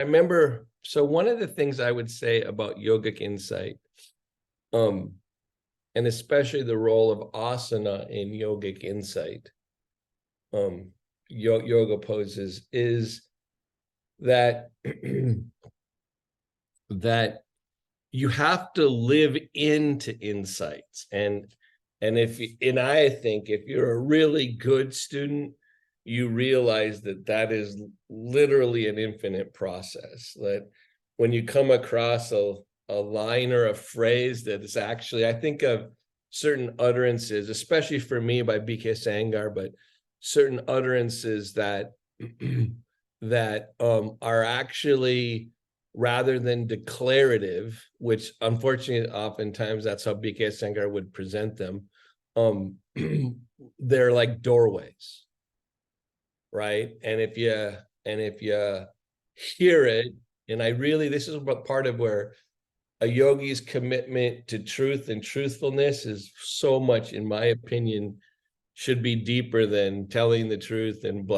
I remember, so one of the things I would say about yogic insight, um, and especially the role of asana in yogic insight, yoga poses, is that that you have to live into insights. And I think if you're a really good student, you realize that that is literally an infinite process. That when you come across a line or a phrase that is actually, I think of certain utterances, especially for me by BK Sangar, but certain utterances that that are actually, rather than declarative, which unfortunately oftentimes that's how BK Sangar would present them, they're like doorways, right? And if you hear it, and I really, this is what part of where a yogi's commitment to truth and truthfulness is so much, in my opinion, should be deeper than telling the truth and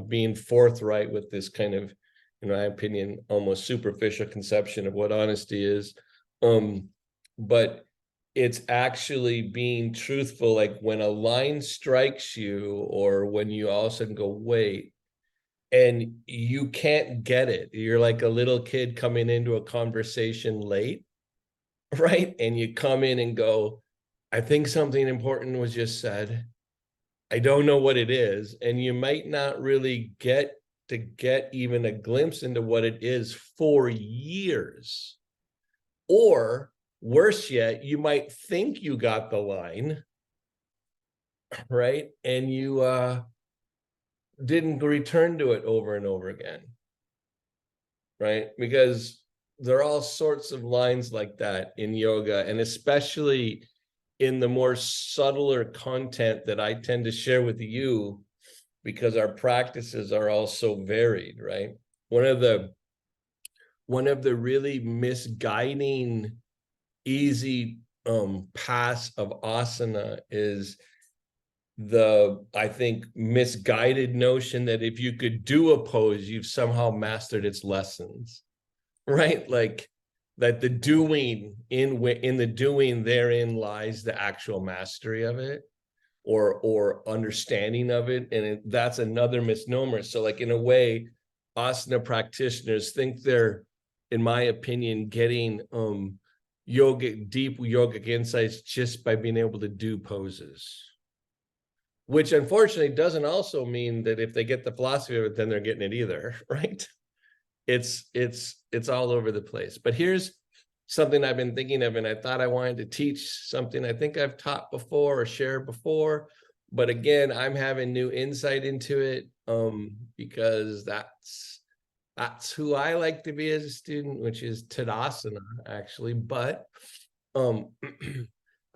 being forthright with this kind of, in my opinion, almost superficial conception of what honesty is. But it's actually being truthful. Like when a line strikes you, or when you all of a sudden go, wait, and you can't get it. You're like a little kid coming into a conversation late, right? And you come in and go, I think something important was just said. I don't know what it is. And you might not really get even a glimpse into what it is for years. Or worse yet, you might think you got the line, right? And you didn't return to it over and over again, right? Because there are all sorts of lines like that in yoga, and especially in the more subtler content that I tend to share with you, because our practices are all so varied, right? One of the really misguiding, easy paths of asana is I think, misguided notion that if you could do a pose, you've somehow mastered its lessons, right? Like that the doing, in the doing, therein lies the actual mastery of it, or understanding of it. And that's another misnomer. So like in a way, asana practitioners think they're, in my opinion, getting deep yogic insights just by being able to do poses, which unfortunately doesn't also mean that if they get the philosophy of it, then they're getting it either, right? It's all over the place. But here's something I've been thinking of, and I thought I wanted to teach something I think I've taught before or shared before, but again, I'm having new insight into it, because that's who I like to be as a student, which is Tadasana, actually. But I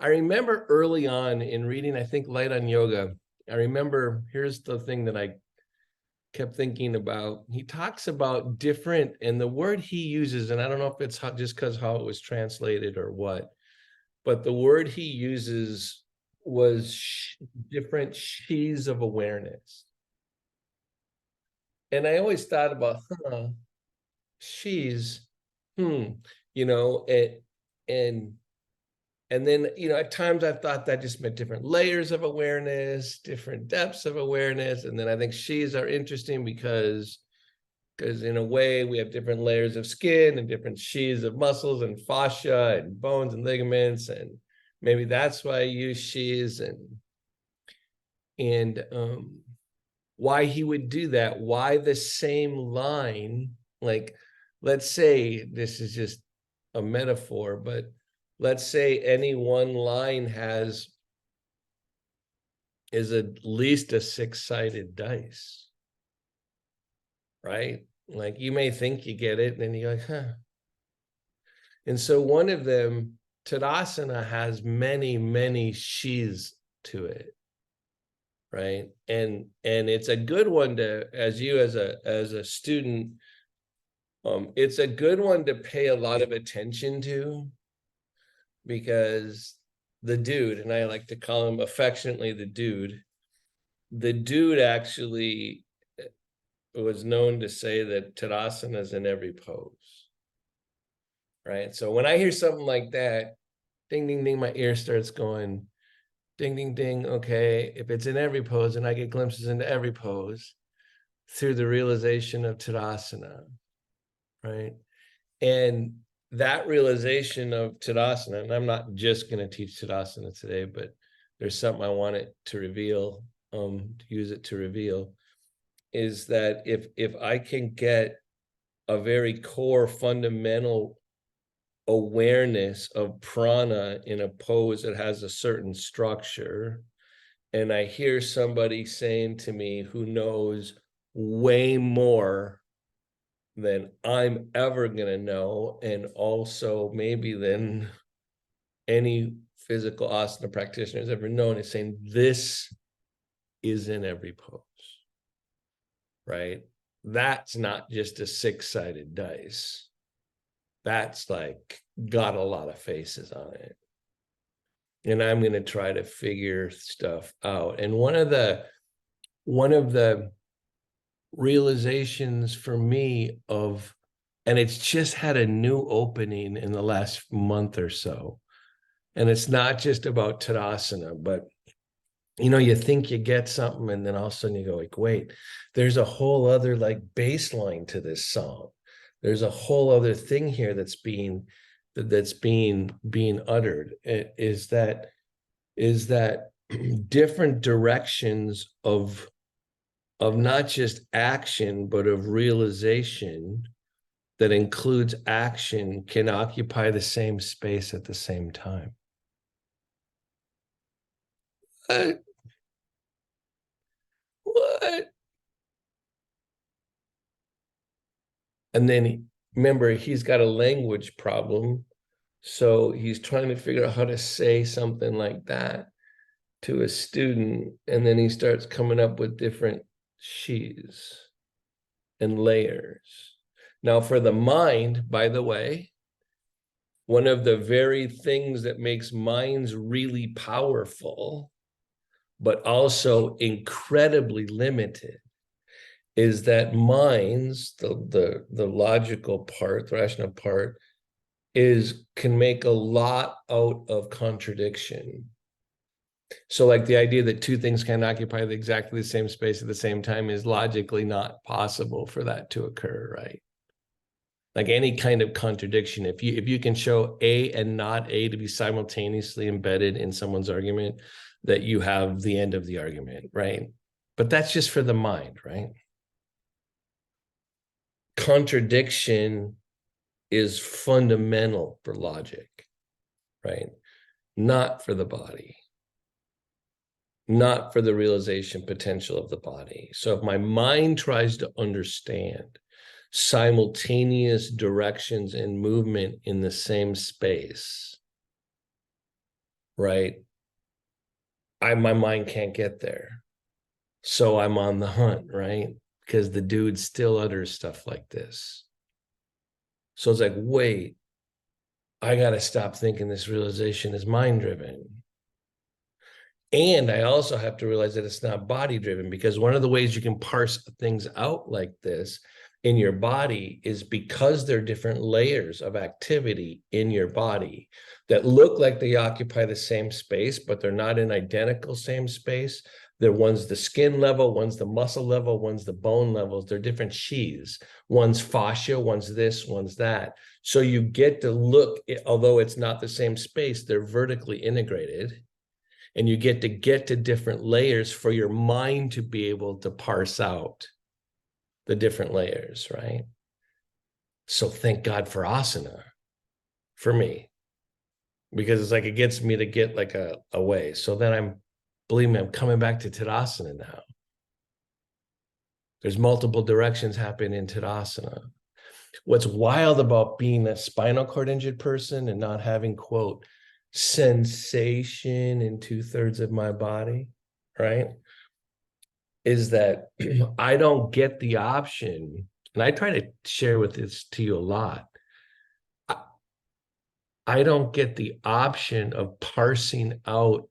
remember early on in reading, I think, Light on Yoga, I remember, here's the thing that I kept thinking about. He talks about different, and the word he uses, and I don't know if it's just because how it was translated or what, but the word he uses was different she's of awareness. And I always thought about, she's, it, and then, at times I've thought that just meant different layers of awareness, different depths of awareness. And then I think she's are interesting because in a way we have different layers of skin and different sheaths of muscles and fascia and bones and ligaments. And maybe that's why I use sheaths, and why he would do that, why the same line, like, let's say this is just a metaphor, but let's say any one line is at least a six-sided dice, right? Like you may think you get it, and then you're like, huh. And so one of them, Tadasana, has many, many sheaths to it, right? And it's a good one to, as a student, it's a good one to pay a lot of attention to, because the dude, and I like to call him affectionately the dude actually was known to say that Tadasana is in every pose, right? So when I hear something like that, ding, ding, ding, my ear starts going, ding, ding, ding. Okay, if it's in every pose and I get glimpses into every pose through the realization of Tadasana, right? And that realization of Tadasana, and I'm not just going to teach Tadasana today, but there's something I want it to reveal, to use it to reveal, is that if I can get a very core fundamental awareness of prana in a pose that has a certain structure, and I hear somebody saying to me who knows way more than I'm ever going to know, and also maybe than any physical asana practitioner has ever known, is saying this is in every pose, right? That's not just a six-sided dice. That's like got a lot of faces on it. And I'm going to try to figure stuff out. And one of the realizations for me of, and it's just had a new opening in the last month or so, and it's not just about Tadasana, but you think you get something and then all of a sudden you go like, wait, there's a whole other like baseline to this song. There's a whole other thing here that's being uttered. Is that different directions of not just action, but of realization that includes action can occupy the same space at the same time. What? And then remember, he's got a language problem. So he's trying to figure out how to say something like that to a student. And then he starts coming up with different she's and layers. Now, for the mind, by the way, one of the very things that makes minds really powerful, but also incredibly limited, is that minds, the logical part, the rational part, can make a lot out of contradiction. So like the idea that two things can occupy exactly the same space at the same time is logically not possible for that to occur, right? Like any kind of contradiction, if you can show A and not A to be simultaneously embedded in someone's argument, that you have the end of the argument, right? But that's just for the mind, right? Contradiction is fundamental for logic, right? Not for the body, not for the realization potential of the body. So if my mind tries to understand simultaneous directions and movement in the same space, right? My mind can't get there. So I'm on the hunt, right? Because the dude still utters stuff like this. So it's like, wait, I got to stop thinking this realization is mind driven. And I also have to realize that it's not body driven, because one of the ways you can parse things out like this in your body is because there are different layers of activity in your body that look like they occupy the same space, but they're not in identical same space. One's the skin level, one's the muscle level, one's the bone levels. They're different sheaths. One's fascia, one's this, one's that. So you get to look, although it's not the same space, they're vertically integrated. And you get to different layers for your mind to be able to parse out the different layers, right? So thank God for asana for me, because it's like it gets me to get like a way. So then believe me, I'm coming back to Tadasana now. There's multiple directions happen in Tadasana. What's wild about being a spinal cord injured person and not having, quote, sensation in 2/3 of my body, right, is that I don't get the option, and I try to share with this to you a lot. I don't get the option of parsing out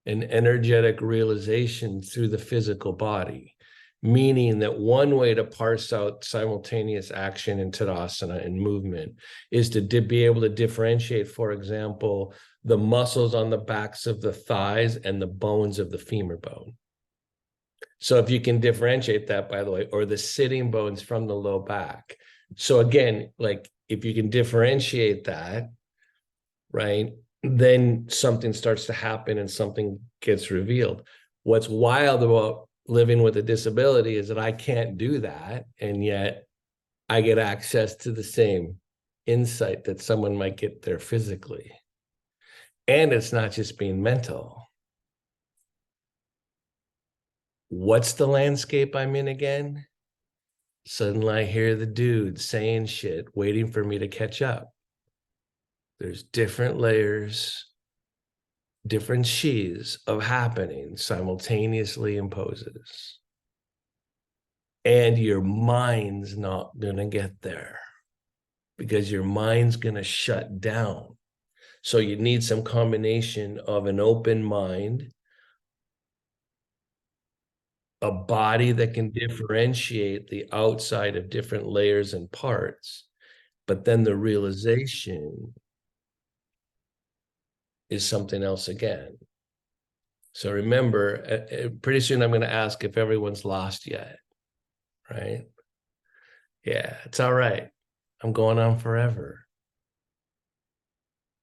an energetic realization through the physical body. meaning that one way to parse out simultaneous action in Tadasana and movement is to be able to differentiate, for example, the muscles on the backs of the thighs and the bones of the femur bone. So if you can differentiate that, by the way, or the sitting bones from the low back. So again, like if you can differentiate that, right, then something starts to happen and something gets revealed. What's wild about living with a disability is that I can't do that, and yet I get access to the same insight that someone might get there physically. And it's not just being mental. What's the landscape I'm in again? Suddenly I hear the dude saying shit, waiting for me to catch up. There's different layers, different sheaths of happening simultaneously in poses. And your mind's not going to get there because your mind's going to shut down. So you need some combination of an open mind, a body that can differentiate the outside of different layers and parts, but then the realization is something else again. So remember, pretty soon I'm going to ask if everyone's lost yet, right? Yeah, it's all right. I'm going on forever.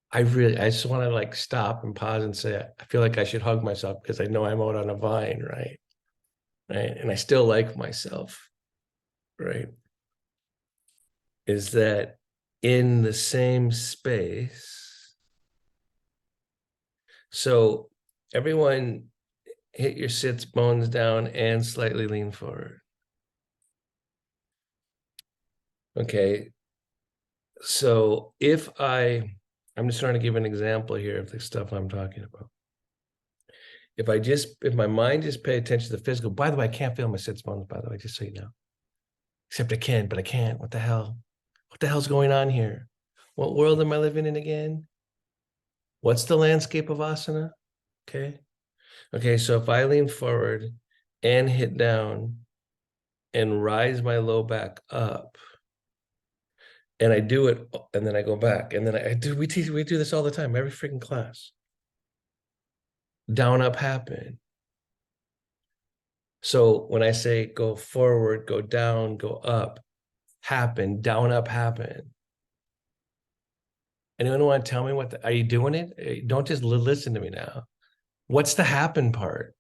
I just want to like stop and pause and say, I feel like I should hug myself because I know I'm out on a vine, right? Right. And I still like myself, right? Is that in the same space? So everyone hit your sits bones down and slightly lean forward. Okay. So I'm just trying to give an example here of the stuff I'm talking about. If my mind just pay attention to the physical, by the way, I can't feel my sits bones, by the way, just so you know. Except I can, but I can't. What the hell? What the hell's going on here? What world am I living in again? What's the landscape of asana? Okay. Okay, so if I lean forward and hit down and rise my low back up, and I do it, and then I go back, and then we do this all the time, every freaking class. Down, up, happen. So when I say go forward, go down, go up, happen, down, up, happen. Anyone want to tell me are you doing it? Don't just listen to me now. What's the happen part?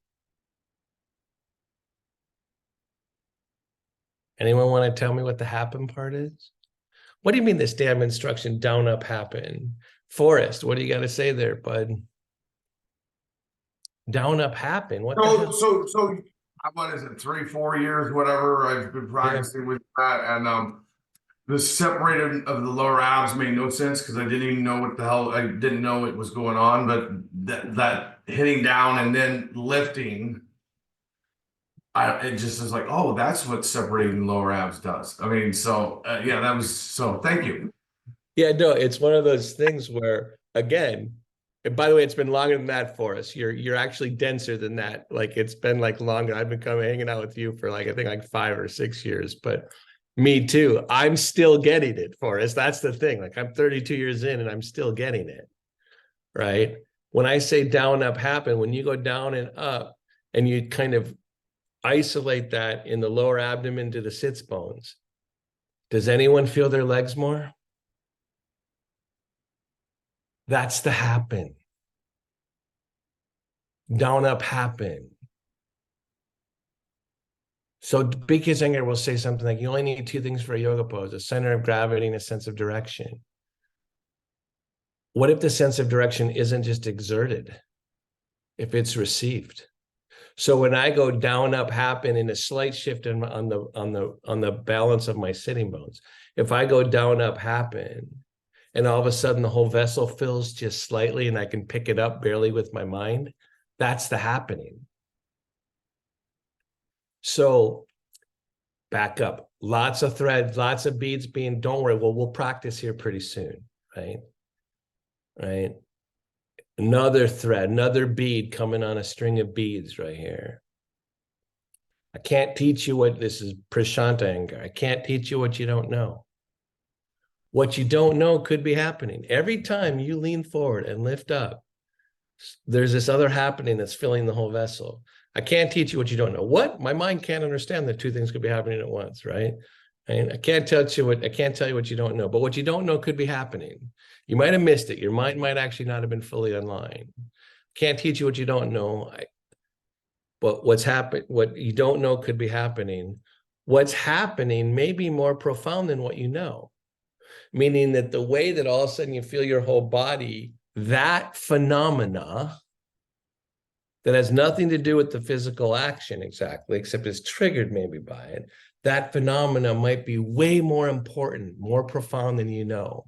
Anyone want to tell me what the happen part is? What do you mean this damn instruction, down, up, happen? Forrest, what do you got to say there, bud? Down, up, happen. What the hell? So, what is it, 3, 4 years, whatever? I've been practicing with that, and the separated of the lower abs made no sense because I didn't even know what the hell, I didn't know it was going on. But that hitting down and then lifting, it just is like, oh, that's what separating lower abs does. I mean, so yeah, that was so. Thank you. Yeah, no, it's one of those things where, again, and by the way, it's been longer than that for us. You're actually denser than that. Like it's been like longer. I've been hanging out with you for like I think like 5 or 6 years, but me too. I'm still getting it, Forrest. That's the thing. Like I'm 32 years in and I'm still getting it. Right. When I say down, up, happen, when you go down and up and you kind of isolate that in the lower abdomen to the sits bones, does anyone feel their legs more? That's the happen. Down, up, happen. So Big Kissinger will say something like, you only need two things for a yoga pose, a center of gravity and a sense of direction. What if the sense of direction isn't just exerted, if it's received? So when I go down, up, happen in a slight shift on the balance of my sitting bones, if I go down, up, happen, and all of a sudden the whole vessel fills just slightly and I can pick it up barely with my mind, that's the happening. So back up, lots of threads, lots of beads being, don't worry, we'll practice here pretty soon, right? Right. Another thread, another bead coming on a string of beads right here. I can't teach you what this is, Prashanta anger. I can't teach you what you don't know. What you don't know could be happening. Every time you lean forward and lift up, there's this other happening that's filling the whole vessel. I can't teach you what you don't know. What? My mind can't understand that two things could be happening at once, right? And I can't tell you what you don't know, but what you don't know could be happening. You might have missed it. Your mind might actually not have been fully online. Can't teach you what you don't know. But what you don't know could be happening. What's happening may be more profound than what you know. Meaning that the way that all of a sudden you feel your whole body, that phenomena that has nothing to do with the physical action exactly, except it's triggered maybe by it, that phenomena might be way more important, more profound than you know.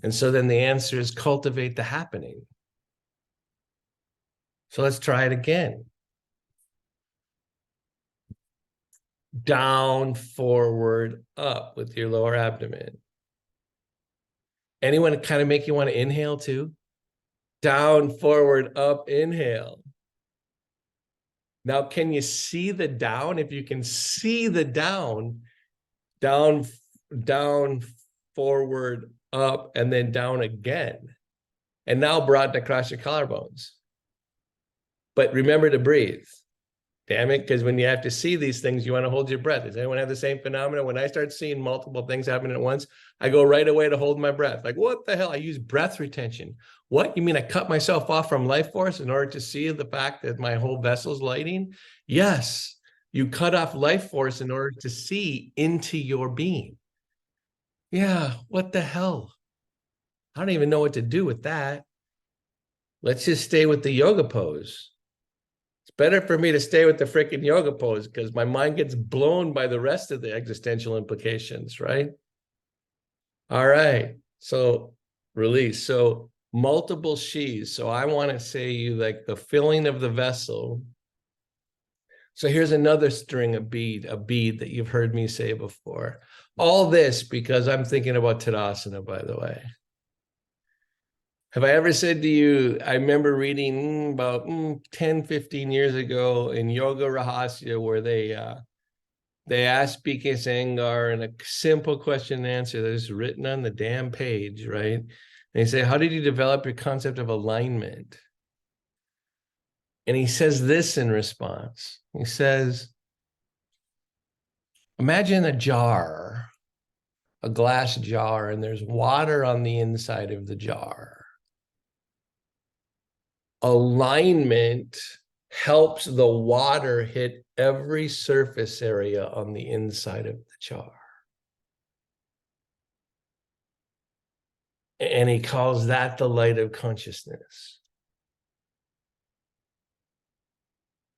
And so then the answer is cultivate the happening. So let's try it again. Down, forward, up with your lower abdomen. Anyone kind of make you want to inhale too? Down, forward, up, inhale. Now, can you see the down? If you can see the down, down, forward, up, and then down again. And now broaden across your collarbones. But remember to breathe. Damn it, because when you have to see these things, you want to hold your breath. Does anyone have the same phenomenon? When I start seeing multiple things happening at once, I go right away to hold my breath. Like, what the hell? I use breath retention. What? You mean I cut myself off from life force in order to see the fact that my whole vessel's lighting? Yes, you cut off life force in order to see into your being. Yeah, what the hell? I don't even know what to do with that. Let's just stay with the yoga pose. It's better for me to stay with the freaking yoga pose because my mind gets blown by the rest of the existential implications, right? All right. So release. So multiple she's. So I want to say you like the filling of the vessel. So here's another string, a bead that you've heard me say before. All this because I'm thinking about Tadasana, by the way. Have I ever said to you, I remember reading about 10, 15 years ago in Yoga Rahasya where they asked BK Sangar in a simple question and answer that is written on the damn page, right? And they say, how did you develop your concept of alignment? And he says this in response. He says, imagine a jar, a glass jar, and there's water on the inside of the jar. Alignment helps the water hit every surface area on the inside of the jar. And he calls that the light of consciousness.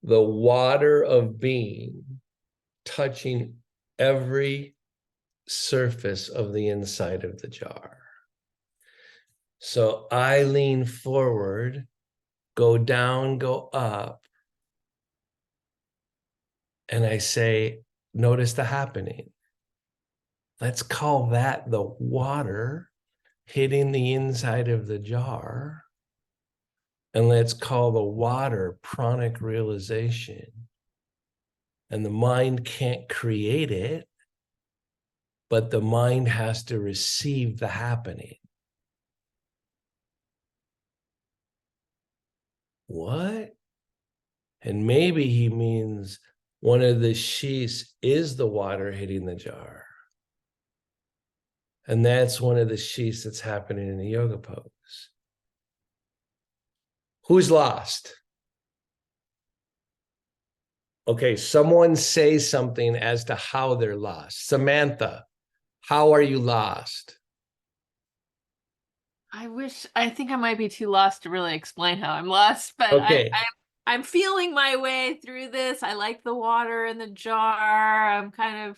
The water of being touching every surface of the inside of the jar. So I lean forward, go down, go up, and I say, notice the happening. Let's call that the water hitting the inside of the jar. And let's call the water pranic realization. And the mind can't create it, but the mind has to receive the happening. What? And maybe he means one of the sheaths is the water hitting the jar. And that's one of the sheaths that's happening in the yoga pose. Who's lost? Okay, someone say something as to how they're lost. Samantha, how are you lost? I think I might be too lost to really explain how I'm lost, but Okay. I'm feeling my way through this. I like the water in the jar. I'm kind of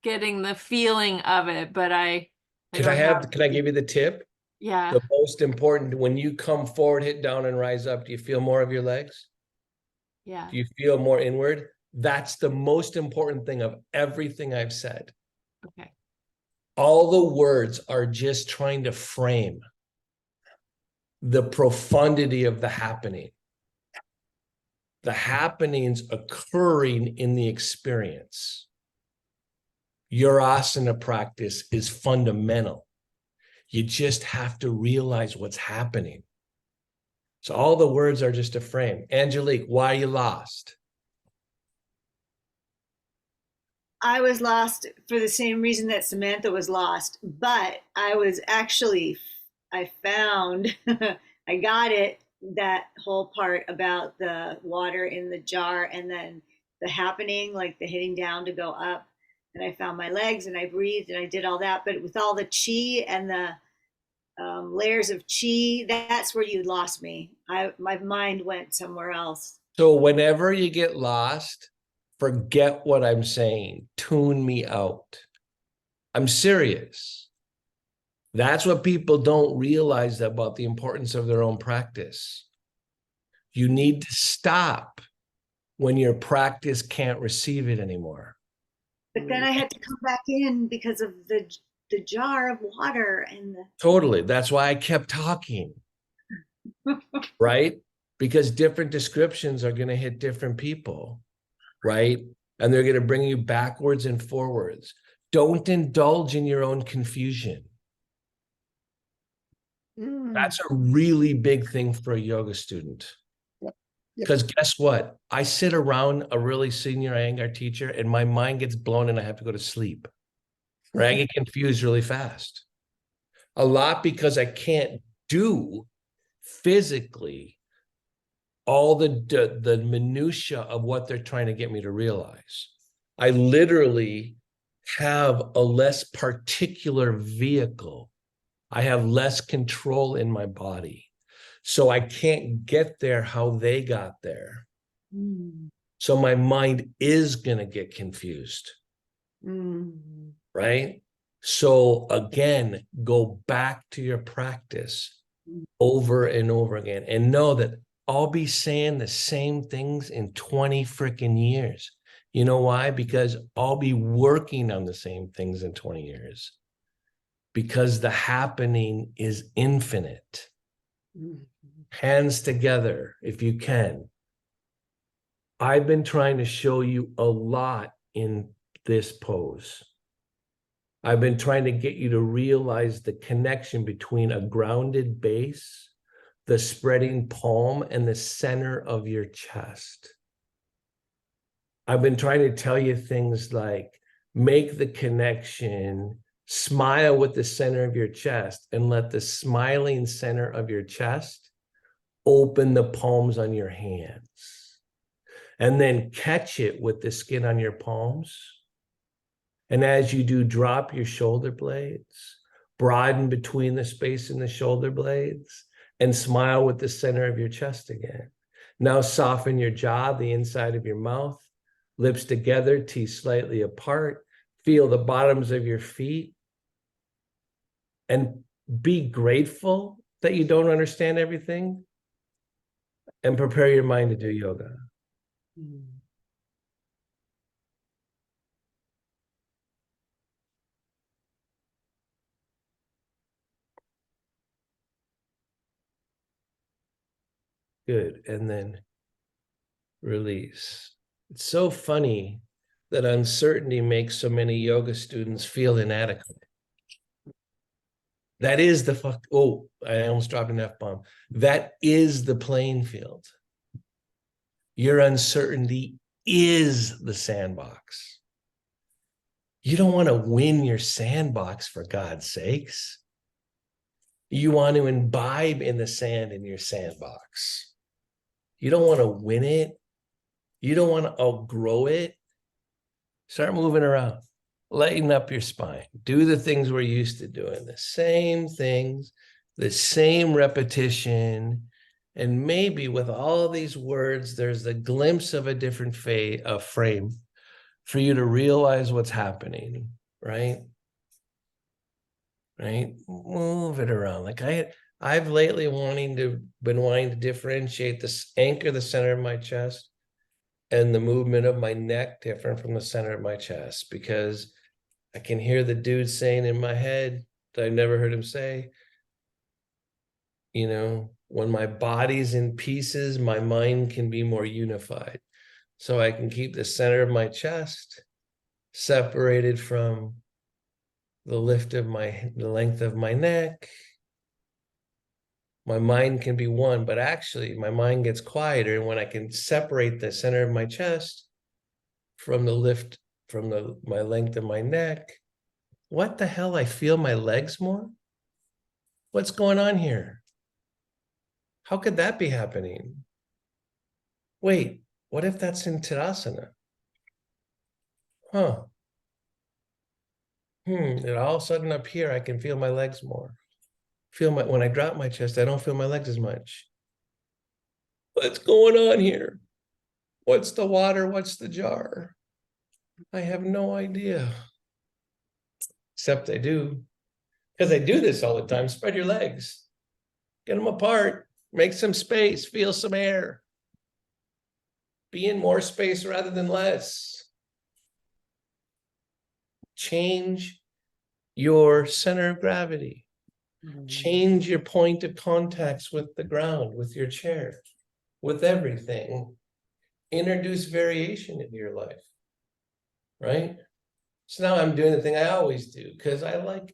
getting the feeling of it, but I don't have. Can I give you the tip? Yeah, The most important, when you come forward, hit down and rise up, do you feel more of your legs? yeah. Do you feel more inward? That's the most important thing of everything I've said. Okay. All the words are just trying to frame the profundity of the happening. the happenings occurring in the experience. Your asana practice is fundamental. You just have to realize what's happening. So all the words are just a frame. Angelique, why are you lost? I was lost for the same reason that Samantha was lost, but I found, I got it, that whole part about the water in the jar and then the happening, like the hitting down to go up. And I found my legs and I breathed and I did all that. But with all the chi and the layers of chi, that's where you lost me. My mind went somewhere else. So whenever you get lost, forget what I'm saying. Tune me out. I'm serious. That's what people don't realize about the importance of their own practice. You need to stop when your practice can't receive it anymore. But then I had to come back in because of the jar of water and the Totally. That's why I kept talking. Right? Because different descriptions are going to hit different people. Right? And they're going to bring you backwards and forwards. Don't indulge in your own confusion. That's a really big thing for a yoga student. Because guess what? I sit around a really senior Iyengar teacher and my mind gets blown and I have to go to sleep. Right? I get confused really fast. A lot because I can't do physically all the minutia of what they're trying to get me to realize. I literally have a less particular vehicle. I have less control in my body. So I can't get there how they got there. So my mind is going to get confused. Right? So again, go back to your practice over and over again and know that I'll be saying the same things in 20 freaking years. You know why? Because I'll be working on the same things in 20 years. Because the happening is infinite. Hands together, if you can. I've been trying to show you a lot in this pose. I've been trying to get you to realize the connection between a grounded base, the spreading palm, and the center of your chest. I've been trying to tell you things like make the connection, smile with the center of your chest, and let the smiling center of your chest open the palms on your hands. And then catch it with the skin on your palms. And as you do, drop your shoulder blades, broaden between the space in the shoulder blades, and smile with the center of your chest again. Now soften your jaw, the inside of your mouth, lips together, teeth slightly apart. Feel the bottoms of your feet. And be grateful that you don't understand everything. And prepare your mind to do yoga. Good. And then release. It's so funny that uncertainty makes so many yoga students feel inadequate. That is the fuck. Oh, I almost dropped an F-bomb. That is the playing field. Your uncertainty is the sandbox. You don't want to win your sandbox, for God's sakes. You want to imbibe in the sand in your sandbox. You don't want to win it. You don't want to outgrow it. Start moving around. Lighten up your spine. Do the things we're used to doing. The same things, the same repetition. And maybe with all these words, there's a glimpse of a different frame for you to realize what's happening, right? Right? Move it around. Like I've lately been wanting to differentiate this, anchor the center of my chest and the movement of my neck different from the center of my chest, because I can hear the dude saying in my head that I never heard him say, You know, when my body's in pieces, my mind can be more unified. So I can keep the center of my chest separated from the length of my neck. My mind can be one, but actually my mind gets quieter. And when I can separate the center of my chest from my length of my neck, what the hell? I feel my legs more? What's going on here? How could that be happening? Wait, what if that's in Tadasana? Huh. And all of a sudden up here, I can feel my legs more. When I drop my chest, I don't feel my legs as much. What's going on here? What's the water? What's the jar? I have no idea. Except I do. Because I do this all the time. Spread your legs. Get them apart. Make some space. Feel some air. Be in more space rather than less. Change your center of gravity. Change your point of contacts with the ground, with your chair, with everything. Introduce variation into your life, right? So now I'm doing the thing I always do, because I like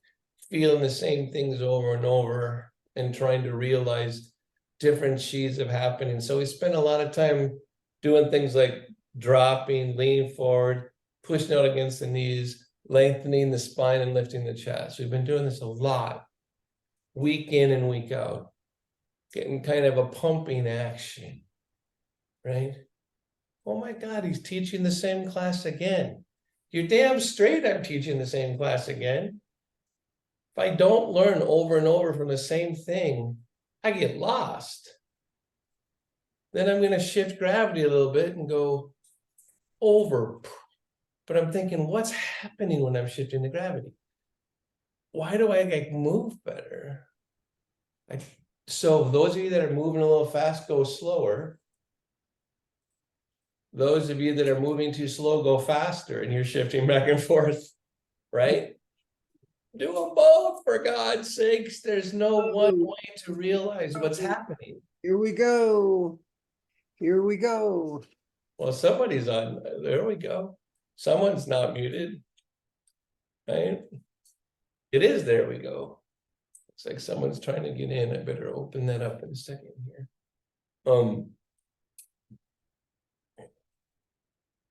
feeling the same things over and over and trying to realize different sheets of happening. So we spend a lot of time doing things like dropping, leaning forward, pushing out against the knees, lengthening the spine and lifting the chest. We've been doing this a lot, week in and week out, getting kind of a pumping action, right? Oh my God, he's teaching the same class again. You're damn straight I'm teaching the same class again. If I don't learn over and over from the same thing, I get lost. Then I'm going to shift gravity a little bit and go over. But I'm thinking, what's happening when I'm shifting the gravity? Why do I move better? So those of you that are moving a little fast, go slower. Those of you that are moving too slow, go faster, and you're shifting back and forth, right? Do them both, for God's sakes. There's no one way to realize what's happening. Here we go. Here we go. Well, somebody's on. There we go. Someone's not muted, right? It is. There we go. Looks like someone's trying to get in. I better open that up in a second here.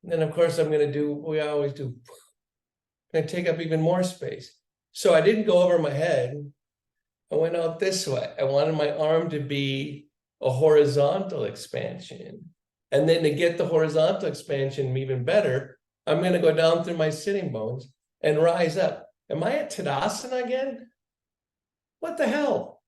And then, of course, I'm going to do what we always do. I'm going to take up even more space. So I didn't go over my head. I went out this way. I wanted my arm to be a horizontal expansion. And then to get the horizontal expansion even better, I'm going to go down through my sitting bones and rise up. Am I at Tadasana again? What the hell?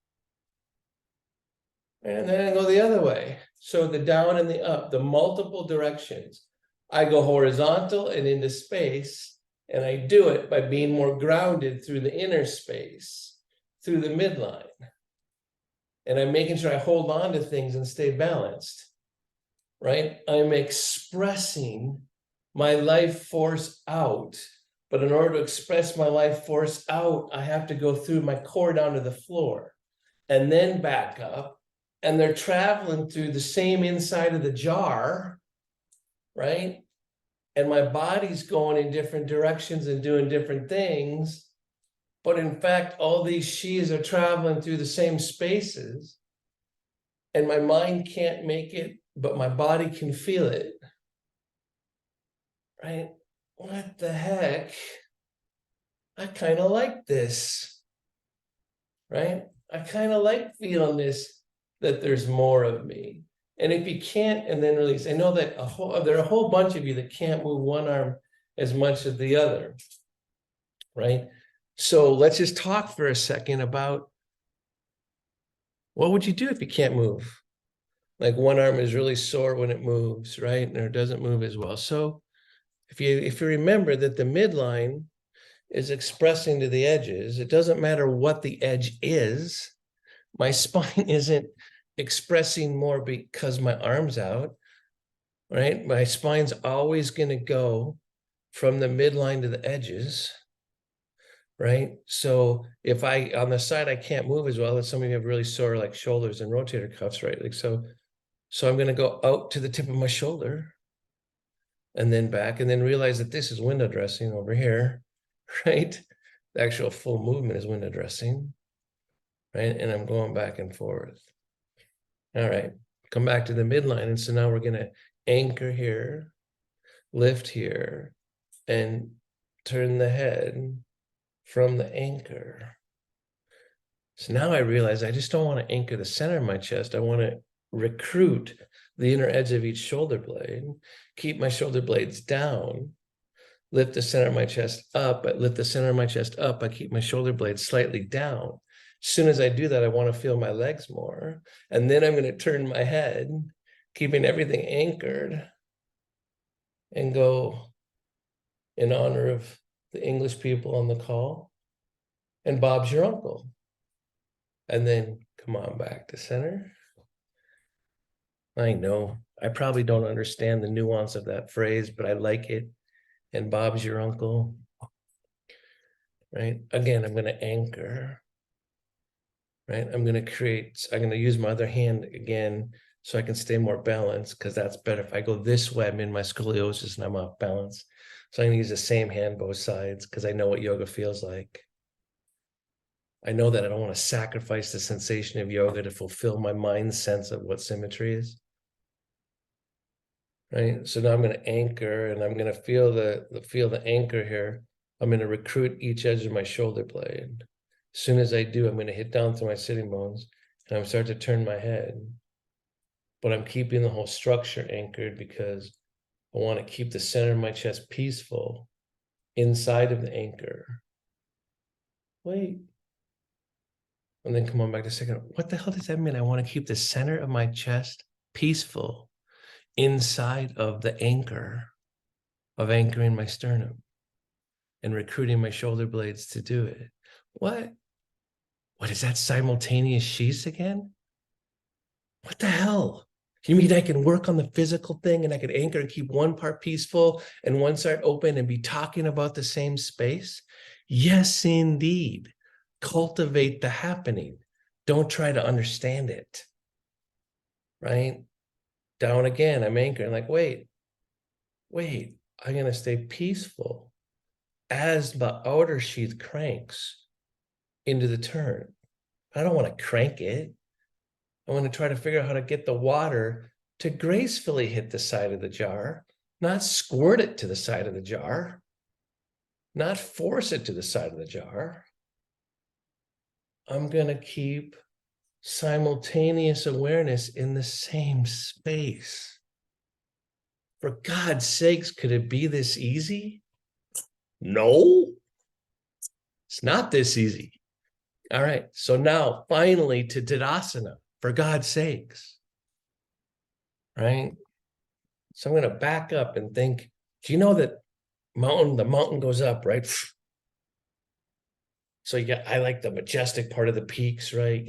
And then I go the other way. So the down and the up, the multiple directions. I go horizontal and into space, and I do it by being more grounded through the inner space, through the midline. And I'm making sure I hold on to things and stay balanced, right? I'm expressing my life force out. But in order to express my life force out, I have to go through my core down to the floor and then back up. And they're traveling through the same inside of the jar, right? And my body's going in different directions and doing different things. But in fact, all these she's are traveling through the same spaces. And my mind can't make it, but my body can feel it. Right? What the heck? I kind of like this. Right? I kind of like feeling this, that there's more of me. And if you can't, and then release, I know that there are a whole bunch of you that can't move one arm as much as the other, right? So let's just talk for a second about what would you do if you can't move? Like one arm is really sore when it moves, right? Or it doesn't move as well. So if you remember that the midline is expressing to the edges, it doesn't matter what the edge is. My spine isn't expressing more because my arm's out, right? My spine's always going to go from the midline to the edges. right? So if I, on the side, I can't move as well, as some of you have really sore like shoulders and rotator cuffs, right? Like, so I'm going to go out to the tip of my shoulder and then back, and then realize that this is window dressing over here, right? The actual full movement is window dressing, right? And I'm going back and forth. All right, come back to the midline. And so now we're going to anchor here, lift here, and turn the head from the anchor. So now I realize I just don't want to anchor the center of my chest. I want to recruit the inner edge of each shoulder blade, keep my shoulder blades down, lift the center of my chest up. I lift the center of my chest up. I keep my shoulder blades slightly down. As soon as I do that, I want to feel my legs more. And then I'm going to turn my head, keeping everything anchored, and go in honor of the English people on the call. And Bob's your uncle. And then come on back to center. I know I probably don't understand the nuance of that phrase, but I like it. And Bob's your uncle, right? Again, I'm going to anchor, right? I'm going to use my other hand again so I can stay more balanced, because that's better. If I go this way, I'm in my scoliosis and I'm off balance. So I'm going to use the same hand both sides, because I know what yoga feels like. I know that I don't want to sacrifice the sensation of yoga to fulfill my mind's sense of what symmetry is. Right. So now I'm going to anchor, and I'm going to feel the anchor here. I'm going to recruit each edge of my shoulder blade. As soon as I do, I'm going to hit down through my sitting bones, and I'm starting to turn my head. But I'm keeping the whole structure anchored, because I want to keep the center of my chest peaceful inside of the anchor. Wait. And then come on back to a second. What the hell does that mean? I want to keep the center of my chest peaceful inside of the anchor of anchoring my sternum and recruiting my shoulder blades to do it. What is that, simultaneous sheaths again? What the hell? You mean I can work on the physical thing and I can anchor and keep one part peaceful and one side open and be talking about the same space? Yes, indeed. Cultivate the happening. Don't try to understand it. Right? Down again, I'm anchoring, like, wait, I'm going to stay peaceful as the outer sheath cranks into the turn. I don't want to crank it. I want to try to figure out how to get the water to gracefully hit the side of the jar, not squirt it to the side of the jar, not force it to the side of the jar. I'm going to keep simultaneous awareness in the same space. For God's sakes, could it be this easy? No, it's not this easy. All right, so now finally to Tadasana, for God's sakes, right? So I'm going to back up and think, do you know that the mountain goes up, right? So I like the majestic part of the peaks, right?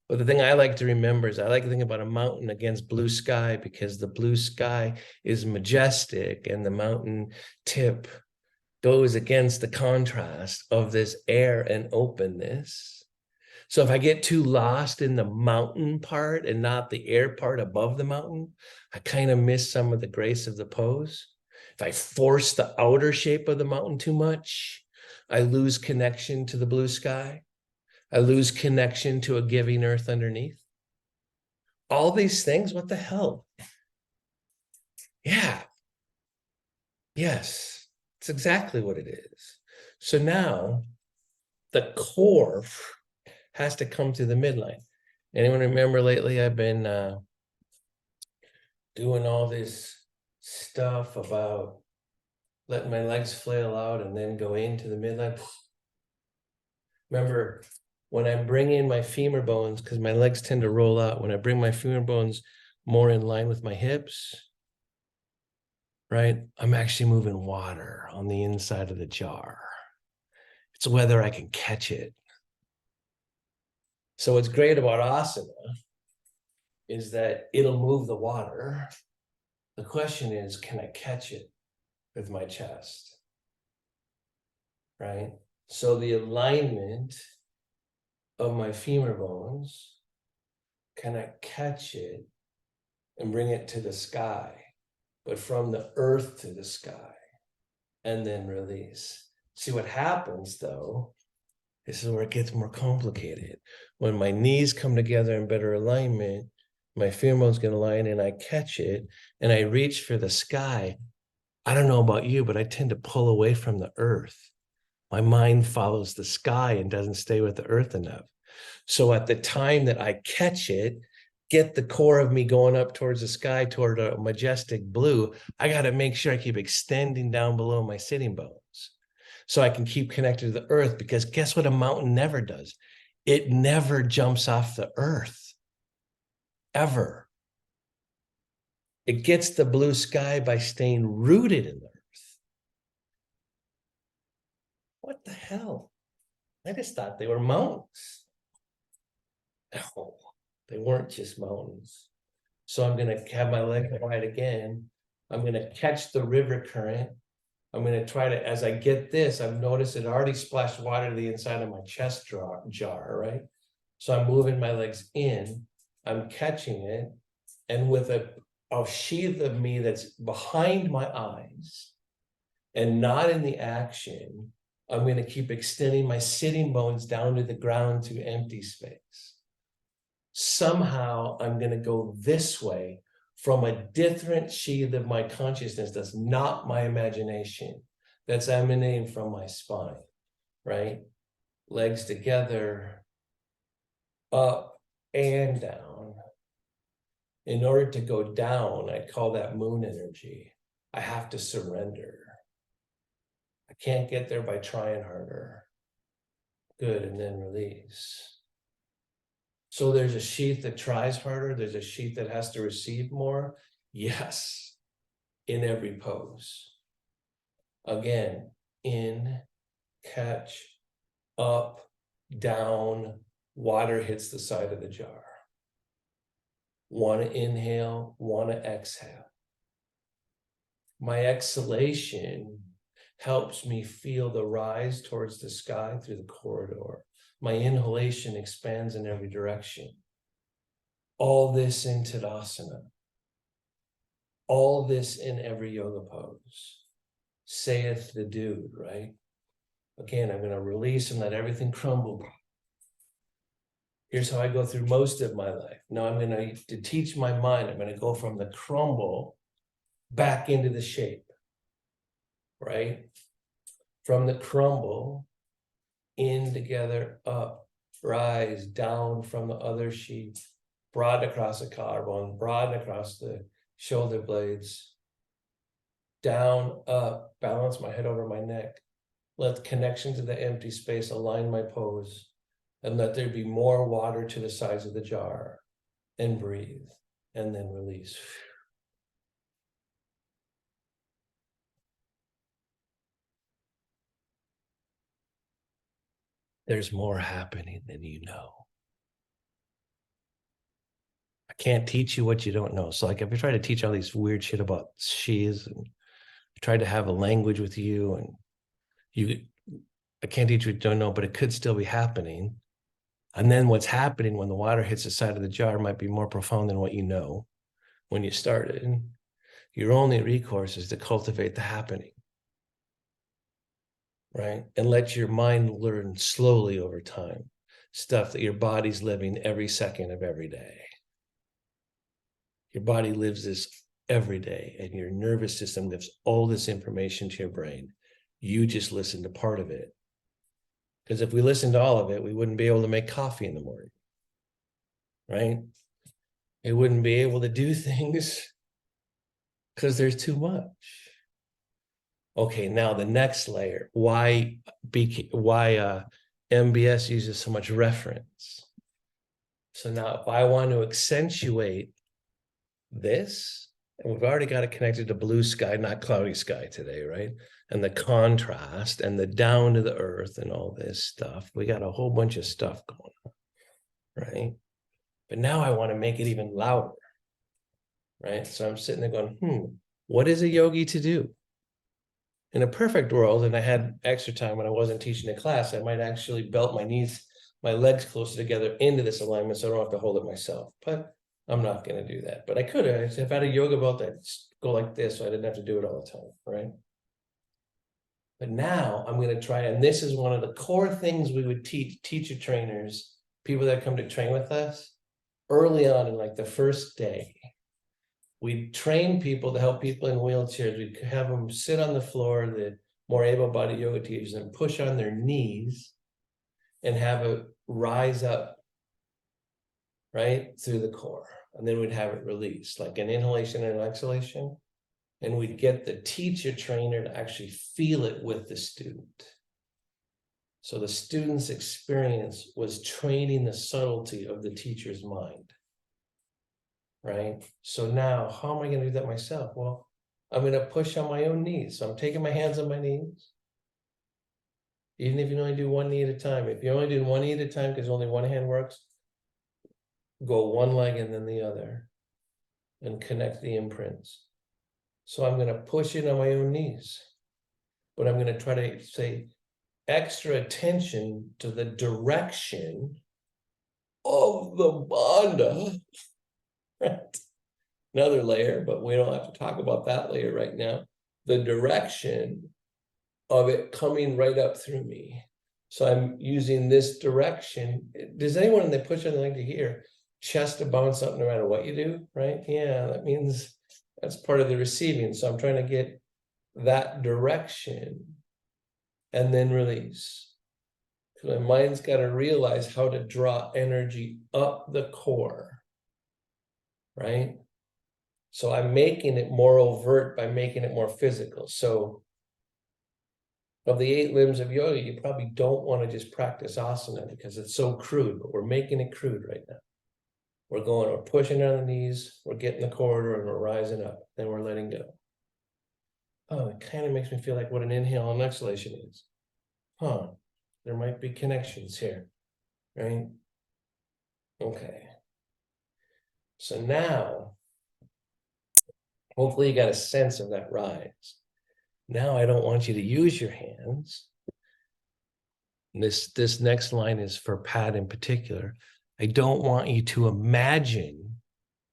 But the thing I like to remember is I like to think about a mountain against blue sky, because the blue sky is majestic and the mountain tip goes against the contrast of this air and openness. So if I get too lost in the mountain part and not the air part above the mountain, I kind of miss some of the grace of the pose. If I force the outer shape of the mountain too much, I lose connection to the blue sky. I lose connection to a giving earth underneath. All these things, what the hell? Yeah. Yes, it's exactly what it is. So now the core has to come to the midline. Anyone remember lately I've been doing all this stuff about letting my legs flail out and then go into the midline? Remember, when I bring in my femur bones, because my legs tend to roll out, when I bring my femur bones more in line with my hips, right, I'm actually moving water on the inside of the jar. It's whether I can catch it. So what's great about asana is that it'll move the water. The question is, can I catch it with my chest? Right? So the alignment of my femur bones, can I catch it and bring it to the sky, but from the earth to the sky, and then release. See what happens though, this is where it gets more complicated. When my knees come together in better alignment, my femur bones get aligned and I catch it and I reach for the sky. I don't know about you, but I tend to pull away from the earth. My mind follows the sky and doesn't stay with the earth enough. So at the time that I catch it, get the core of me going up towards the sky, toward a majestic blue, I got to make sure I keep extending down below my sitting bones so I can keep connected to the earth, because guess what a mountain never does? It never jumps off the earth, ever. It gets the blue sky by staying rooted in the earth. What the hell? I just thought they were mountains. No, they weren't just mountains. So I'm going to have my leg wide again. I'm going to catch the river current. I'm going to try to, as I get this, I've noticed it already splashed water to the inside of my chest jar, right? So I'm moving my legs in, I'm catching it, and with a sheath of me that's behind my eyes and not in the action, I'm going to keep extending my sitting bones down to the ground to empty space. Somehow I'm going to go this way from a different sheath of my consciousness that's not my imagination, that's emanating from my spine, right? Legs together, up and down. In order to go down, I call that moon energy. I have to surrender. I can't get there by trying harder. Good, and then release. So there's a sheath that tries harder. There's a sheath that has to receive more. Yes, in every pose. Again, in, catch, up, down, water hits the side of the jar. Want to inhale, want to exhale. My exhalation helps me feel the rise towards the sky through the corridor. My inhalation expands in every direction. All this in Tadasana. All this in every yoga pose. Saith the dude, right? Again, I'm going to release and let everything crumble. Here's how I go through most of my life. Now I'm going to teach my mind. I'm going to go from the crumble back into the shape, right? From the crumble, in together, up, rise, down from the other sheet, broaden across the collarbone, broaden across the shoulder blades, down, up, balance my head over my neck, let the connection to the empty space align my pose, and let there be more water to the sides of the jar, and breathe, and then release. There's more happening than you know. I can't teach you what you don't know. So like if I try to teach all these weird shit about sheaths and try to have a language with you, and I can't teach you what you don't know, but it could still be happening. And then what's happening when the water hits the side of the jar might be more profound than what you know when you started. Your only recourse is to cultivate the happening, right? And let your mind learn slowly over time stuff that your body's living every second of every day. Your body lives this every day, and your nervous system gives all this information to your brain. You just listen to part of it. Because if we listened to all of it, we wouldn't be able to make coffee in the morning, right? We wouldn't be able to do things because there's too much. Okay, now the next layer, why MBS uses so much reference. So now if I want to accentuate this, and we've already got it connected to blue sky, not cloudy sky today, right? And the contrast and the down to the earth and all this stuff. We got a whole bunch of stuff going on, right? But now I want to make it even louder, right? So I'm sitting there going, what is a yogi to do? In a perfect world, and I had extra time when I wasn't teaching a class, I might actually belt my knees, my legs closer together into this alignment so I don't have to hold it myself. But I'm not going to do that. But I could have. If I had a yoga belt, I'd go like this so I didn't have to do it all the time, right? But now I'm going to try, and this is one of the core things we would teach teacher trainers, people that come to train with us, early on in like the first day. We train people to help people in wheelchairs. We have them sit on the floor, the more able-bodied yoga teachers, and push on their knees and have it rise up, right, through the core. And then we'd have it release, like an inhalation and an exhalation. And we'd get the teacher trainer to actually feel it with the student. So the student's experience was training the subtlety of the teacher's mind. Right? So now, how am I going to do that myself? Well, I'm going to push on my own knees. So I'm taking my hands on my knees. Even if you only do one knee at a time. If you only do one knee at a time because only one hand works, go one leg and then the other. And connect the imprints. So I'm going to push in on my own knees. But I'm going to try to say extra attention to the direction of the bandha. Right? Another layer, but we don't have to talk about that layer right now. The direction of it coming right up through me. So I'm using this direction. Does anyone, when they push on the leg to here, chest to bounce up no matter what you do, right? Yeah, that means that's part of the receiving. So I'm trying to get that direction and then release. So my mind's got to realize how to draw energy up the core, right? So I'm making it more overt by making it more physical. So of the 8 limbs of yoga, you probably don't want to just practice asana because it's so crude, but we're making it crude right now. We're pushing on the knees, we're getting the corridor, and we're rising up, then we're letting go. Oh, it kind of makes me feel like what an inhale and exhalation is. Huh, there might be connections here, right? Okay. So now, hopefully you got a sense of that rise. Now I don't want you to use your hands. This next line is for Pat in particular. I don't want you to imagine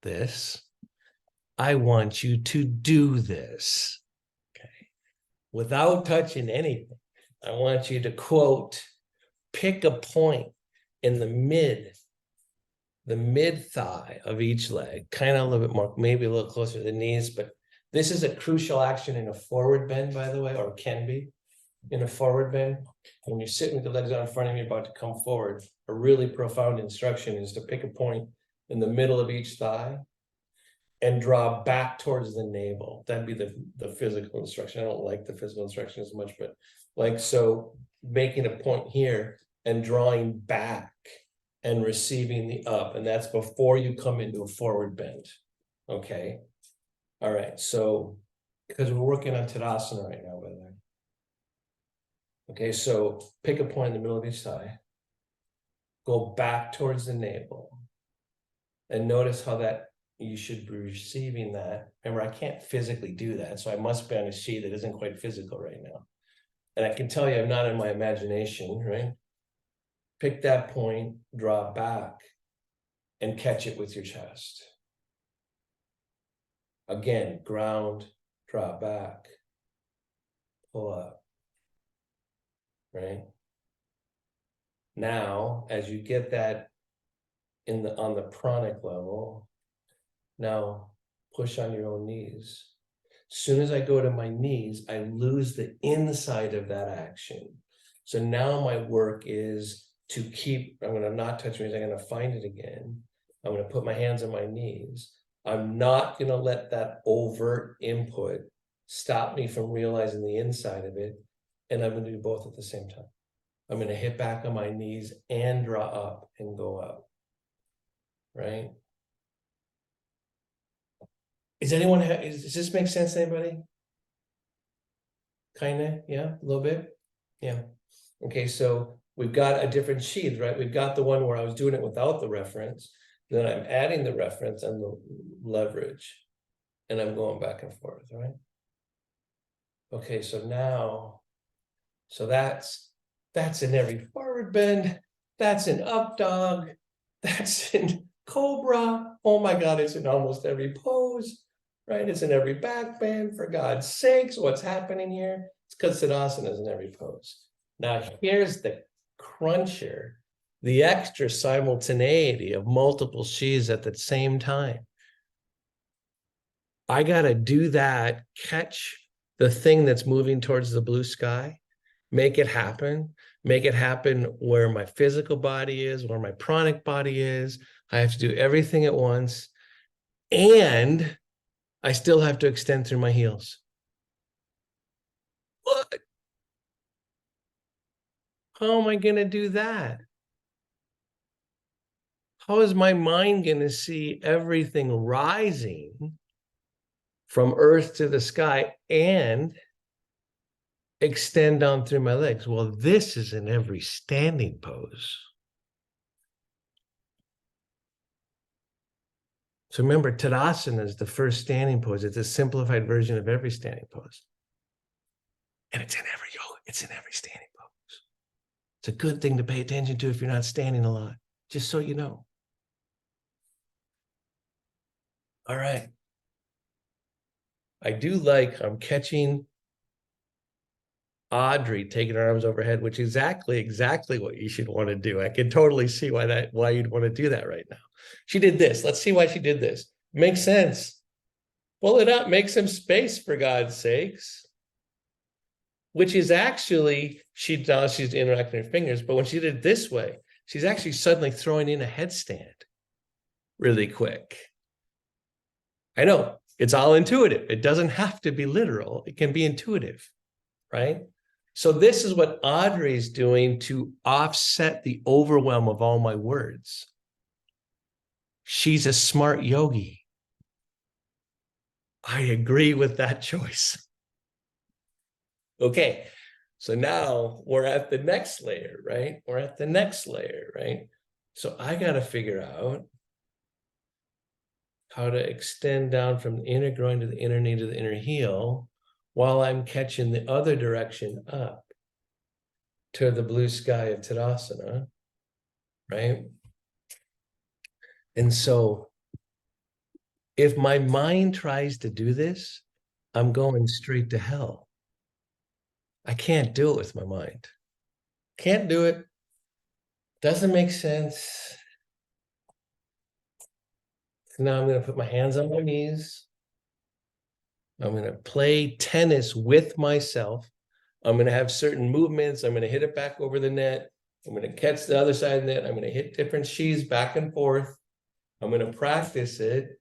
this. I want you to do this. Okay. Without touching anything. I want you to quote, pick a point in the mid thigh of each leg, kind of a little bit more, maybe a little closer to the knees, but this is a crucial action in a forward bend, by the way, or can be in a forward bend. When you're sitting with the legs out in front of you, about to come forward, a really profound instruction is to pick a point in the middle of each thigh and draw back towards the navel. That'd be the physical instruction. I don't like the physical instruction as much, but like, so making a point here and drawing back and receiving the up, and that's before you come into a forward bend. Okay. All right. So, because we're working on Tadasana right now, by the way. Okay, so pick a point in the middle of each thigh. Go back towards the navel. And notice how that you should be receiving that. Remember, I can't physically do that, so I must be on a sheet that isn't quite physical right now. And I can tell you I'm not in my imagination, right? Pick that point, draw back, and catch it with your chest. Again, ground, draw back, pull up. Right? Now, as you get that on the pranic level, now push on your own knees. As soon as I go to my knees, I lose the inside of that action. So now my work is to keep, I'm going to not touch my knees, I'm going to find it again. I'm going to put my hands on my knees. I'm not going to let that overt input stop me from realizing the inside of it. And I'm going to do both at the same time. I'm going to hit back on my knees and draw up and go up. Right? Does this make sense to anybody? Kind of, yeah, a little bit. Yeah. Okay, so we've got a different sheet, right? We've got the one where I was doing it without the reference. Then I'm adding the reference and the leverage. And I'm going back and forth, right? Okay, so now, so that's in every forward bend, that's in up dog, that's in cobra. Oh my God, it's in almost every pose, right? It's in every back bend, for God's sakes. What's happening here? It's because Tadasana is in every pose. Now here's the cruncher, the extra simultaneity of multiple she's at the same time. I gotta do that, catch the thing that's moving towards the blue sky, make it happen where my physical body is, where my pranic body is. I have to do everything at once, and I still have to extend through my heels. What? How am I gonna do that? How is my mind gonna see everything rising from earth to the sky and extend down through my legs? Well, this is in every standing pose. So remember, Tadasana is the first standing pose. It's a simplified version of every standing pose. And it's in every yoga. It's in every standing pose. It's a good thing to pay attention to if you're not standing a lot, just so you know. All right. I do like, I'm catching Audrey taking her arms overhead, which is exactly what you should want to do. I can totally see why you'd want to do that right now. She did this. Let's see why she did this. Makes sense. Pull it up, make some space, for God's sakes. Which is actually, she's interacting her fingers, but when she did it this way, she's actually suddenly throwing in a headstand really quick. I know, it's all intuitive. It doesn't have to be literal. It can be intuitive, right? So this is what Audrey's doing to offset the overwhelm of all my words. She's a smart yogi. I agree with that choice. Okay, so now we're at the next layer, right? We're at the next layer, right? So I got to figure out how to extend down from the inner groin to the inner knee to the inner heel while I'm catching the other direction up to the blue sky of Tadasana, right? And so if my mind tries to do this, I'm going straight to hell. I can't do it with my mind. Can't do it. Doesn't make sense. So now I'm going to put my hands on my knees. I'm going to play tennis with myself. I'm going to have certain movements. I'm going to hit it back over the net. I'm going to catch the other side of the net. I'm going to hit different she's back and forth. I'm going to practice it,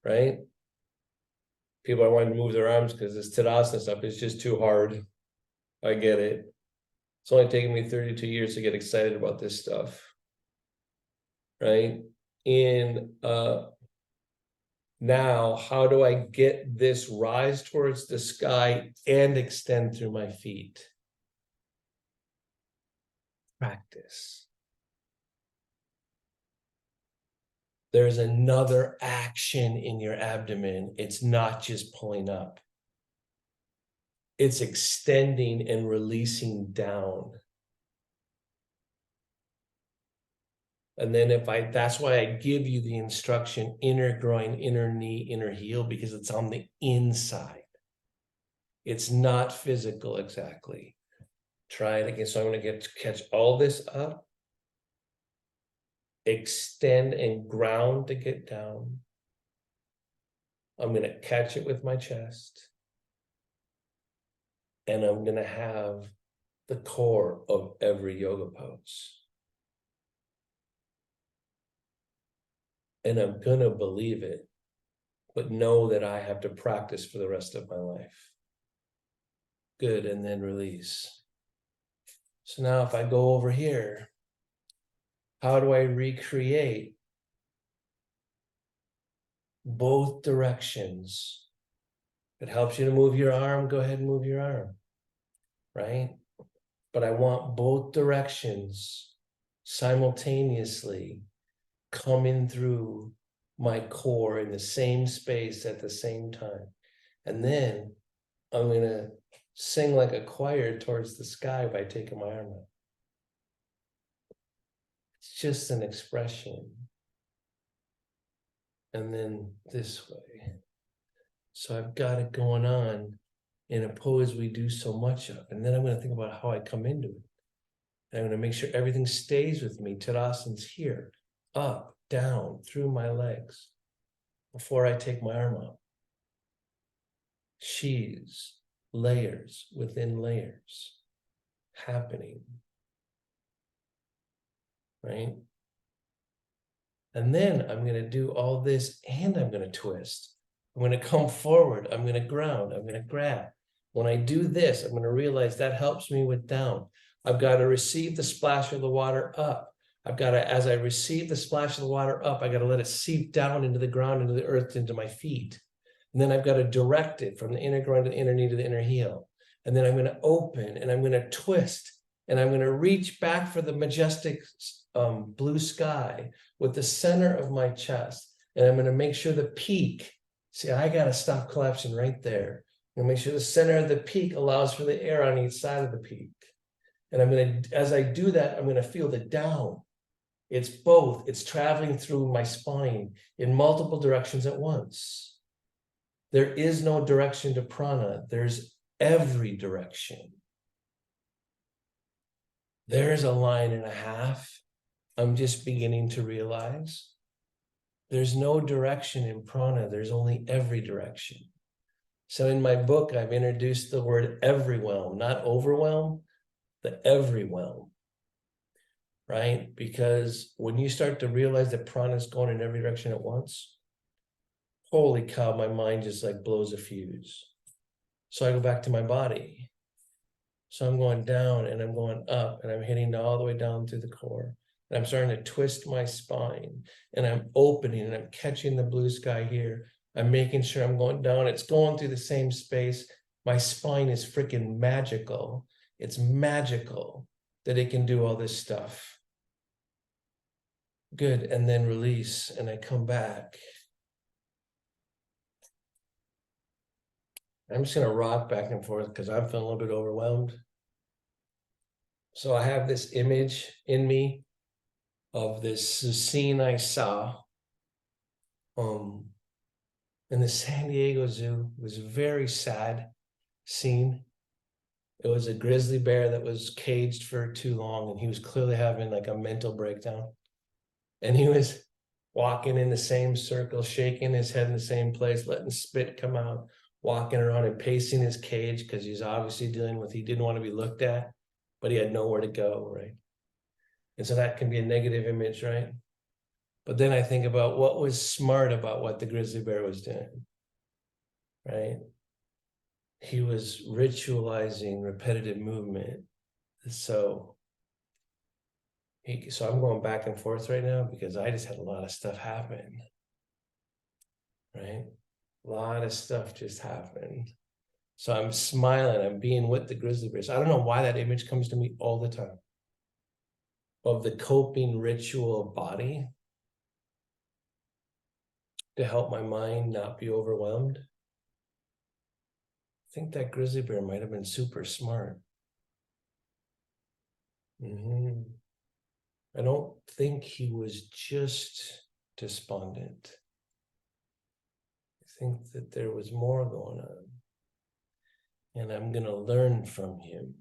right? People are wanting to move their arms because this Tadasana stuff is just too hard. I get it. It's only taken me 32 years to get excited about this stuff, right? Now, how do I get this rise towards the sky and extend through my feet? Practice. There's another action in your abdomen. It's not just pulling up. It's extending and releasing down. And then that's why I give you the instruction, inner groin, inner knee, inner heel, because it's on the inside. It's not physical exactly. Try it again. So I'm going to catch all this up, extend and ground to get down. I'm going to catch it with my chest. And I'm going to have the core of every yoga pose. And I'm going to believe it, but know that I have to practice for the rest of my life. Good, and then release. So now if I go over here, how do I recreate both directions? If it helps you to move your arm, go ahead and move your arm, right? But I want both directions simultaneously coming through my core in the same space at the same time. And then I'm gonna sing like a choir towards the sky by taking my arm out. It's just an expression. And then this way. So I've got it going on in a pose we do so much of. And then I'm going to think about how I come into it. And I'm going to make sure everything stays with me. Tadasana's here, up, down, through my legs before I take my arm out. She's layers within layers happening. Right? And then I'm going to do all this and I'm going to twist. I'm going to come forward. I'm going to ground. I'm going to grab. When I do this, I'm going to realize that helps me with down. I've got to receive the splash of the water up. I've got to, as I receive the splash of the water up, I got to let it seep down into the ground, into the earth, into my feet. And then I've got to direct it from the inner groin to the inner knee to the inner heel. And then I'm going to open and I'm going to twist and I'm going to reach back for the majestic blue sky with the center of my chest. And I'm going to make sure the peak, see, I got to stop collapsing right there. I'm going to make sure the center of the peak allows for the air on each side of the peak. And I'm going to, as I do that, I'm going to feel the down. It's both. It's traveling through my spine in multiple directions at once. There is no direction to prana. There's every direction. There's a line and a half. I'm just beginning to realize there's no direction in prana. There's only every direction. So in my book, I've introduced the word everywhelm, not overwhelm, the everywhelm. Right? Because when you start to realize that prana is going in every direction at once, holy cow, my mind just like blows a fuse. So I go back to my body. So I'm going down and I'm going up and I'm hitting all the way down through the core. And I'm starting to twist my spine and I'm opening and I'm catching the blue sky here. I'm making sure I'm going down. It's going through the same space. My spine is freaking magical. It's magical that it can do all this stuff. Good, and then release, and I come back. I'm just gonna rock back and forth because I'm feeling a little bit overwhelmed. So I have this image in me of this scene I saw in the San Diego Zoo. It was a very sad scene. It was a grizzly bear that was caged for too long, and he was clearly having like a mental breakdown. And he was walking in the same circle, shaking his head in the same place, letting spit come out, walking around and pacing his cage because he's obviously dealing with, he didn't want to be looked at, but he had nowhere to go, right? And so that can be a negative image, right? But then I think about what was smart about what the grizzly bear was doing, right? He was ritualizing repetitive movement. So I'm going back and forth right now because I just had a lot of stuff happen, right? A lot of stuff just happened. So I'm smiling, I'm being with the grizzly bears. I don't know why that image comes to me all the time of the coping ritual body to help my mind not be overwhelmed. I think that grizzly bear might have been super smart. I don't think he was just despondent. I think that there was more going on. And I'm going to learn from him.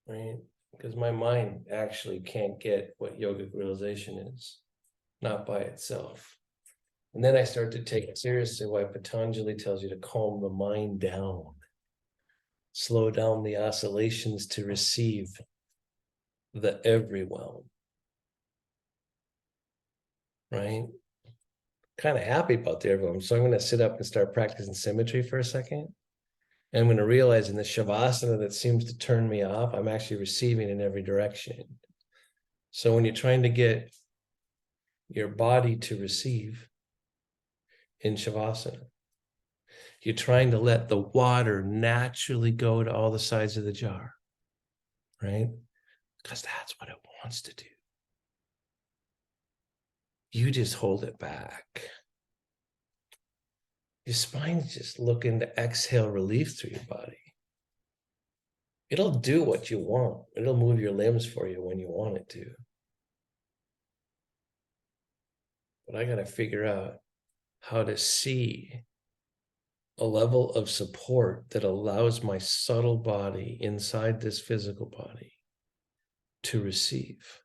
Right? Because my mind actually can't get what yogic realization is, not by itself. And then I start to take it seriously why Patanjali tells you to calm the mind down, slow down the oscillations to receive the everywhelm. Right? Kind of happy about the everywhelm. So I'm going to sit up and start practicing symmetry for a second. And I'm going to realize in the shavasana that seems to turn me off, I'm actually receiving in every direction. So when you're trying to get your body to receive in shavasana, you're trying to let the water naturally go to all the sides of the jar, right? Because that's what it wants to do. You just hold it back. your spine's just looking to exhale relief through your body. It'll do what you want. It'll move your limbs for you when you want it to. But I got to figure out how to see a level of support that allows my subtle body inside this physical body to receive.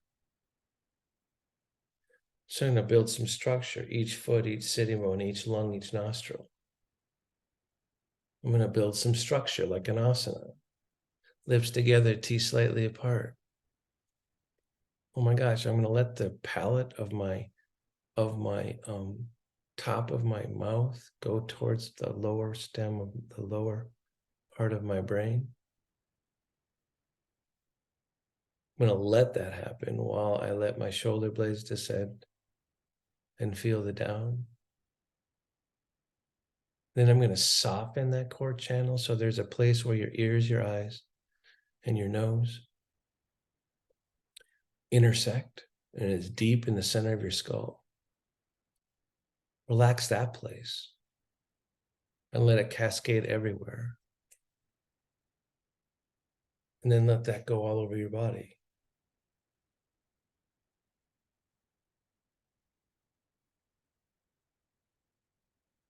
So I'm going to build some structure, each foot, each sitting bone, each lung, each nostril. I'm going to build some structure like an asana. Lips together, teeth slightly apart. Oh my gosh, I'm going to let the palate of my top of my mouth go towards the lower stem of the lower part of my brain. I'm going to let that happen while I let my shoulder blades descend and feel the down. Then I'm going to soften that core channel so there's a place where your ears, your eyes, and your nose intersect, and it's deep in the center of your skull. Relax that place and let it cascade everywhere. And then let that go all over your body.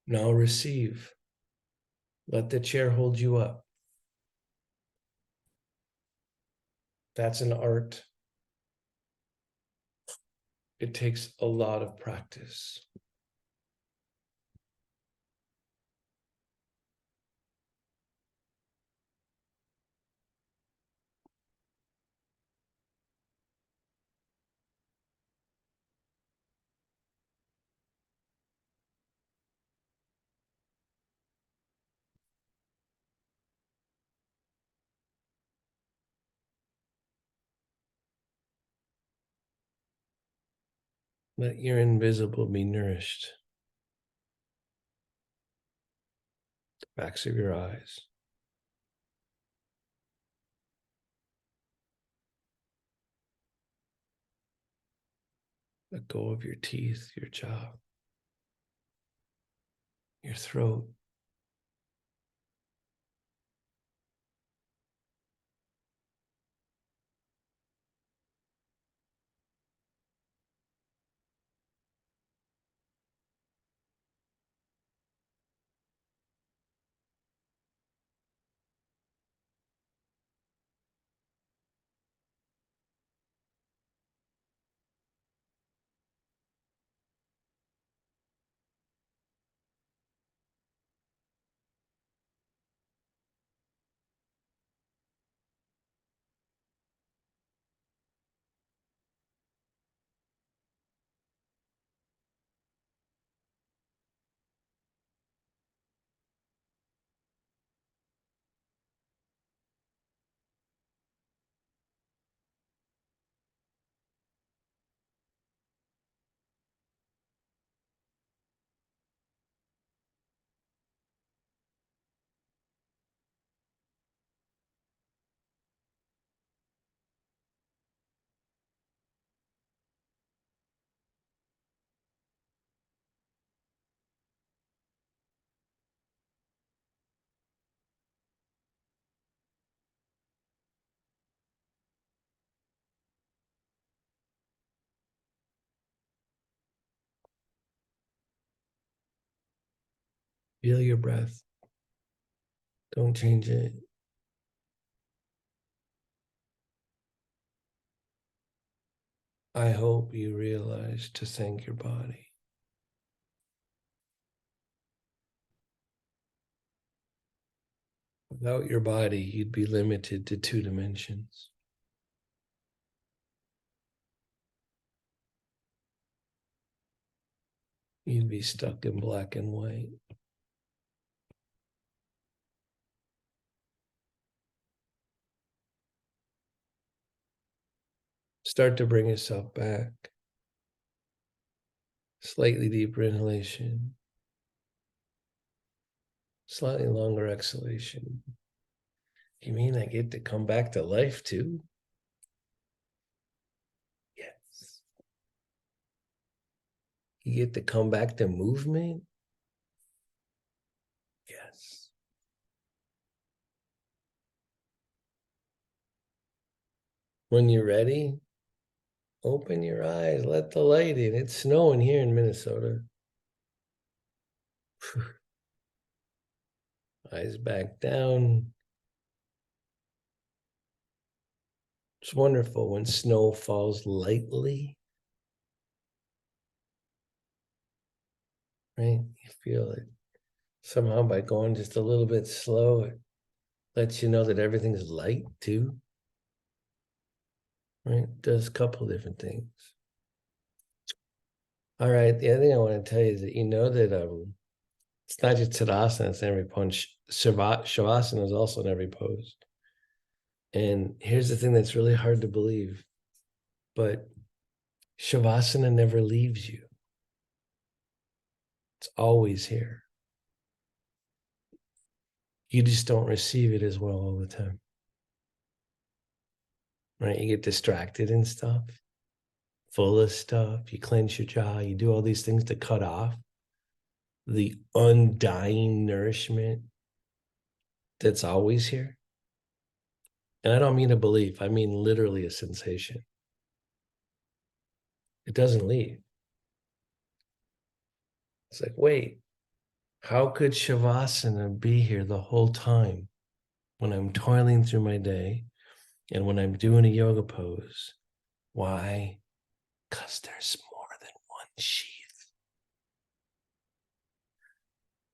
Now receive. Let the chair hold you up. That's an art. It takes a lot of practice. Let your invisible be nourished. The backs of your eyes. Let go of your teeth, your jaw, your throat. Feel your breath. Don't change it. I hope you realize to thank your body. Without your body, you'd be limited to 2 dimensions. You'd be stuck in black and white. Start to bring yourself back. Slightly deeper inhalation. Slightly longer exhalation. You mean I get to come back to life too? Yes. You get to come back to movement? When you're ready, open your eyes, let the light in. It's snowing here in Minnesota. Eyes back down. It's wonderful when snow falls lightly. Right? You feel it. Somehow by going just a little bit slow, it lets you know that everything's light too. Right? It does a couple different things. All right. The other thing I want to tell you is that you know that it's not just Tadasana, it's in every pose. Shavasana is also in every pose. And here's the thing that's really hard to believe, but Shavasana never leaves you. It's always here. You just don't receive it as well all the time. Right? You get distracted and stuff, full of stuff. You clench your jaw. You do all these things to cut off the undying nourishment that's always here. And I don't mean a belief, I mean literally a sensation. It doesn't leave. It's like, wait, how could Shavasana be here the whole time when I'm toiling through my day and when I'm doing a yoga pose? Why? Because there's more than one sheath.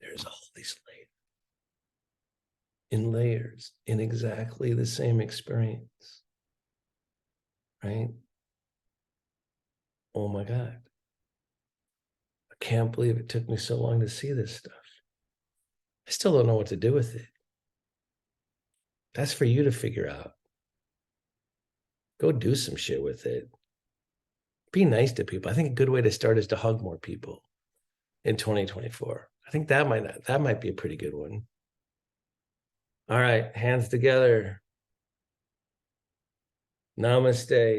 There's all these layers. In layers, in exactly the same experience. Right? Oh my God. I can't believe it took me so long to see this stuff. I still don't know what to do with it. That's for you to figure out. Go do some shit with it. Be nice to people. I think a good way to start is to hug more people in 2024. I think that might be a pretty good one. All right, hands together. Namaste.